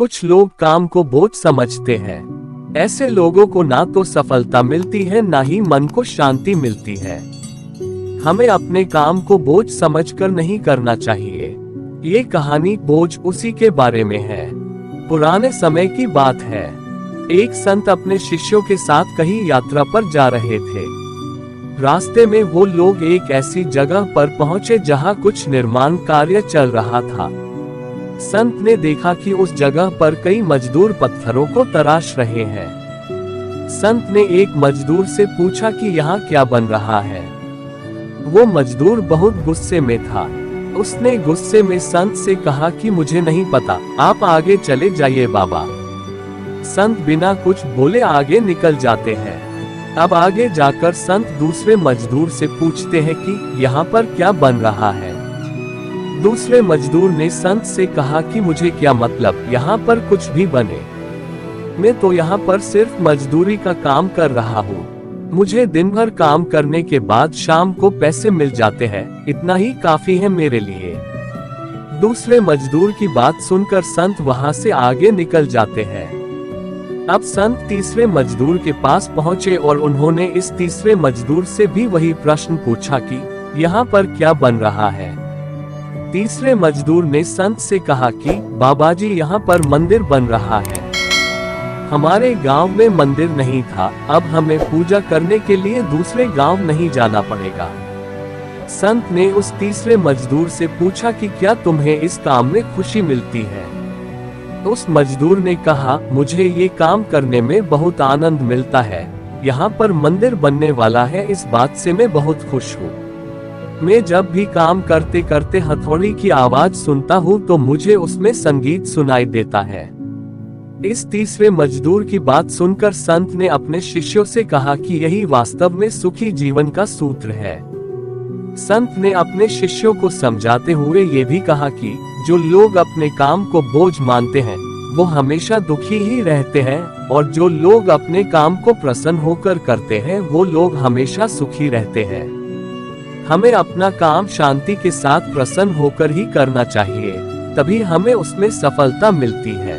कुछ लोग काम को बोझ समझते हैं। ऐसे लोगों को ना तो सफलता मिलती है ना ही मन को शांति मिलती है। हमें अपने काम को बोझ समझकर नहीं करना चाहिए। ये कहानी बोझ उसी के बारे में है। पुराने समय की बात है। एक संत अपने शिष्यों के साथ कहीं यात्रा पर जा रहे थे। रास्ते में वो लोग एक ऐसी जगह पर पहुंचे जहां कुछ निर्माण कार्य चल रहा था। संत ने देखा कि उस जगह पर कई मजदूर पत्थरों को तराश रहे हैं। संत ने एक मजदूर से पूछा कि यहाँ क्या बन रहा है। वो मजदूर बहुत गुस्से में था। उसने गुस्से में संत से कहा कि मुझे नहीं पता, आप आगे चले जाइए बाबा। संत बिना कुछ बोले आगे निकल जाते हैं। अब आगे जाकर संत दूसरे मजदूर से पूछते हैं कि यहाँ पर क्या बन रहा है। दूसरे मजदूर ने संत से कहा कि मुझे क्या मतलब, यहाँ पर कुछ भी बने। मैं तो यहाँ पर सिर्फ मजदूरी का काम कर रहा हूँ। मुझे दिन भर काम करने के बाद शाम को पैसे मिल जाते हैं, इतना ही काफी है मेरे लिए। दूसरे मजदूर की बात सुनकर संत वहाँ से आगे निकल जाते हैं। अब संत तीसरे मजदूर के पास पहुँचे और उन्होंने इस तीसरे मजदूर से भी वही प्रश्न पूछा कि यहाँ पर क्या बन रहा है। तीसरे मजदूर ने संत से कहा कि बाबा जी, यहाँ पर मंदिर बन रहा है। हमारे गांव में मंदिर नहीं था, अब हमें पूजा करने के लिए दूसरे गांव नहीं जाना पड़ेगा। संत ने उस तीसरे मजदूर से पूछा कि क्या तुम्हें इस काम में खुशी मिलती है। उस मजदूर ने कहा, मुझे ये काम करने में बहुत आनंद मिलता है। यहाँ पर मंदिर बनने वाला है, इस बात से मैं बहुत खुश हूँ। मैं जब भी काम करते करते हथौड़ी की आवाज सुनता हूँ तो मुझे उसमें संगीत सुनाई देता है। इस तीसरे मजदूर की बात सुनकर संत ने अपने शिष्यों से कहा कि यही वास्तव में सुखी जीवन का सूत्र है। संत ने अपने शिष्यों को समझाते हुए ये भी कहा कि जो लोग अपने काम को बोझ मानते हैं वो हमेशा दुखी ही रहते हैं, और जो लोग अपने काम को प्रसन्न होकर करते हैं वो लोग हमेशा सुखी रहते हैं। हमें अपना काम शांति के साथ प्रसन्न होकर ही करना चाहिए, तभी हमें उसमें सफलता मिलती है।